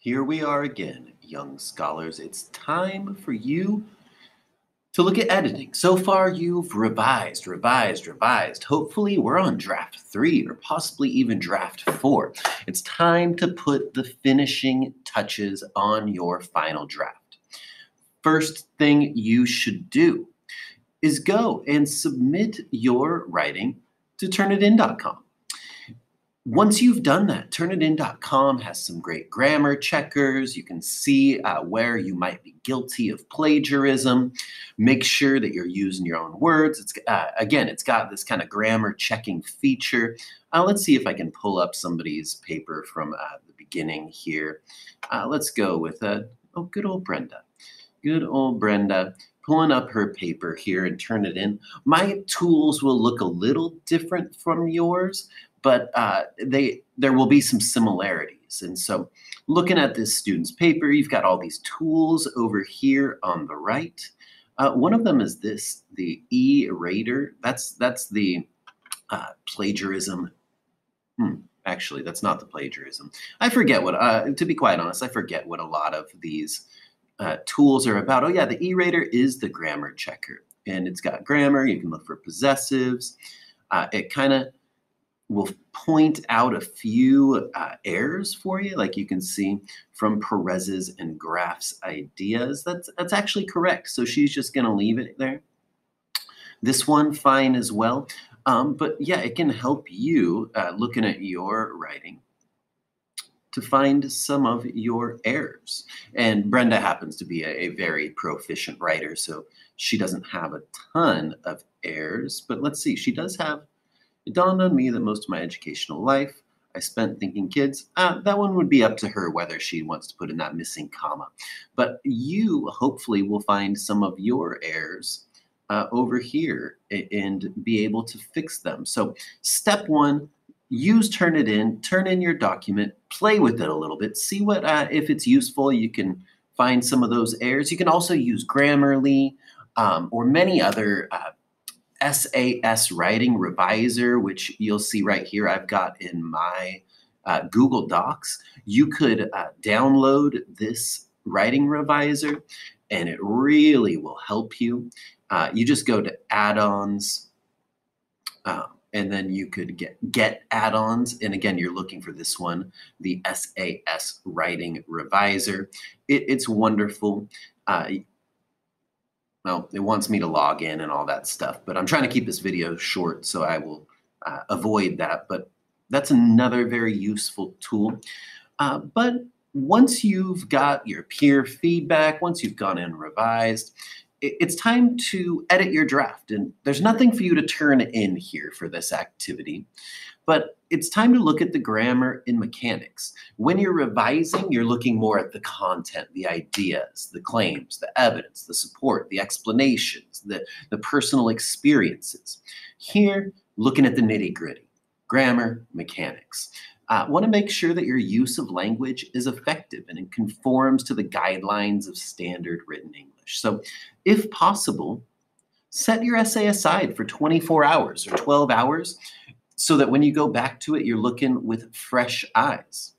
Here we are again, young scholars. It's time for you to look at editing. So far, you've revised. Hopefully, we're on draft 3 or possibly even draft 4. It's time to put the finishing touches on your final draft. First thing you should do is go and submit your writing to Turnitin.com. Once you've done that, Turnitin.com has some great grammar checkers. You can see where you might be guilty of plagiarism. Make sure that you're using your own words. It's got this kind of grammar checking feature. Let's see if I can pull up somebody's paper from the beginning here. Let's go with good old Brenda. Good old Brenda. Pulling up her paper here and Turnitin. My tools will look a little different from yours, but there will be some similarities. And so looking at this student's paper, you've got all these tools over here on the right. One of them is the E-rater. That's the plagiarism. Actually, that's not the plagiarism. I forget what, to be quite honest, I forget what a lot of these tools are about. Oh yeah, the E-rater is the grammar checker. And it's got grammar. You can look for possessives. It kind of will point out a few errors for you, like you can see from Perez's and Graff's ideas. That's actually correct. So she's just going to leave it there. This one, fine as well. But yeah, it can help you looking at your writing to find some of your errors. And Brenda happens to be a very proficient writer, so she doesn't have a ton of errors. But let's see, she does have. It dawned on me that most of my educational life I spent thinking kids. That one would be up to her whether she wants to put in that missing comma. But you hopefully will find some of your errors over here and be able to fix them. So step 1, use Turnitin, turn in your document, play with it a little bit, see what if it's useful, you can find some of those errors. You can also use Grammarly or many other SAS Writing Reviser, which you'll see right here I've got in my Google Docs. You could download this writing reviser, and it really will help you. You just go to add-ons, and then you could get add-ons. And again, you're looking for this one, the SAS Writing Reviser. It's wonderful. Well, it wants me to log in and all that stuff, but I'm trying to keep this video short, so I will avoid that. But that's another very useful tool. But once you've got your peer feedback, once you've gone in and revised, it's time to edit your draft. And there's nothing for you to turn in here for this activity, but it's time to look at the grammar and mechanics. When you're revising, you're looking more at the content, the ideas, the claims, the evidence, the support, the explanations, the personal experiences. Here, looking at the nitty-gritty, grammar, mechanics. Want to make sure that your use of language is effective and it conforms to the guidelines of standard written English. So if possible, set your essay aside for 24 hours or 12 hours so that when you go back to it, you're looking with fresh eyes.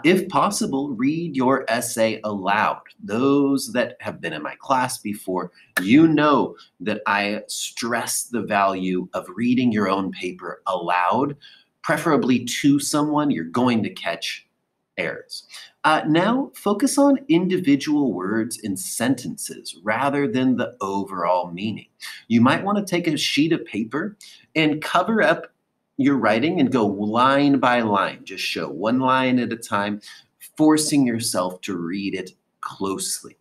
If possible, read your essay aloud. Those that have been in my class before, you know that I stress the value of reading your own paper aloud, preferably to someone. You're going to catch errors. Now, focus on individual words and sentences rather than the overall meaning. You might want to take a sheet of paper and cover up your writing and go line by line. Just show one line at a time, forcing yourself to read it closely.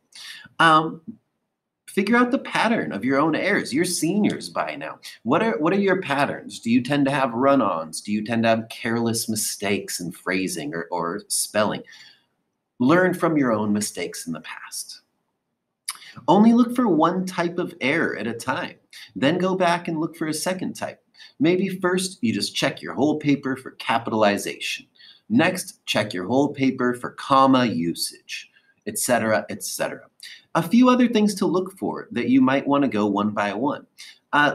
Figure out the pattern of your own errors. You're seniors by now. What are your patterns? Do you tend to have run-ons? Do you tend to have careless mistakes in phrasing or spelling? Learn from your own mistakes in the past. Only look for one type of error at a time. Then go back and look for a second type. Maybe first you just check your whole paper for capitalization. Next, check your whole paper for comma usage, etc., etc. A few other things to look for that you might want to go one by one.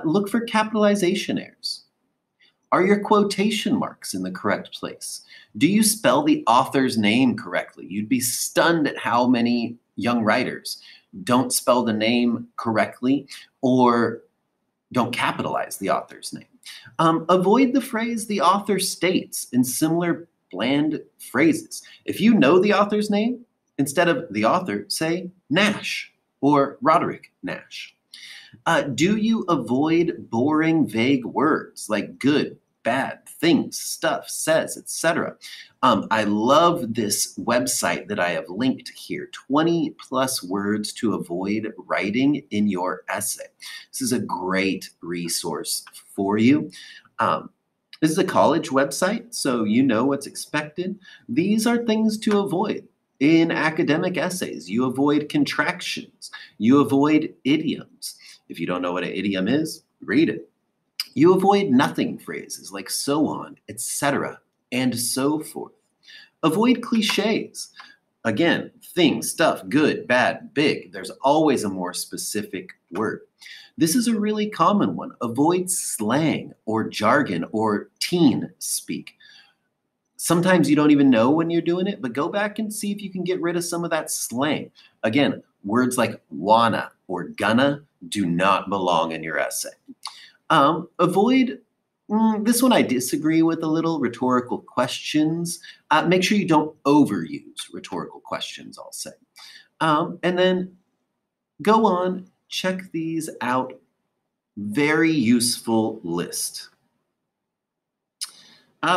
Look for capitalization errors. Are your quotation marks in the correct place? Do you spell the author's name correctly? You'd be stunned at how many young writers don't spell the name correctly or don't capitalize the author's name. Avoid the phrase the author states in similar bland phrases. If you know the author's name, instead of the author, say Nash or Roderick Nash. Do you avoid boring, vague words like good, bad, things, stuff, says, etc.? I love this website that I have linked here, 20 plus words to avoid writing in your essay. This is a great resource for you. This is a college website, so you know what's expected. These are things to avoid. In academic essays, you avoid contractions, you avoid idioms. If you don't know what an idiom is, read it. You avoid nothing phrases like so on, etc., and so forth. Avoid cliches. Again, things, stuff, good, bad, big. There's always a more specific word. This is a really common one. Avoid slang or jargon or teen speak. Sometimes you don't even know when you're doing it, but go back and see if you can get rid of some of that slang. Again, words like wanna or gonna do not belong in your essay. Avoid, this one I disagree with a little, rhetorical questions. Make sure you don't overuse rhetorical questions, I'll say. And then go on, check these out. Very useful list.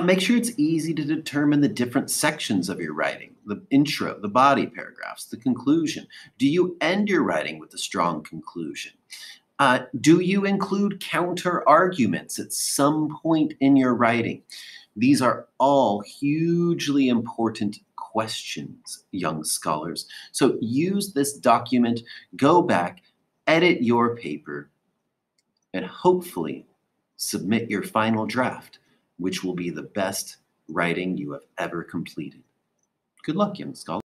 Make sure it's easy to determine the different sections of your writing, the intro, the body paragraphs, the conclusion. Do you end your writing with a strong conclusion? Do you include counter arguments at some point in your writing? These are all hugely important questions, young scholars. So use this document, go back, edit your paper, and hopefully submit your final draft, which will be the best writing you have ever completed. Good luck, young scholar.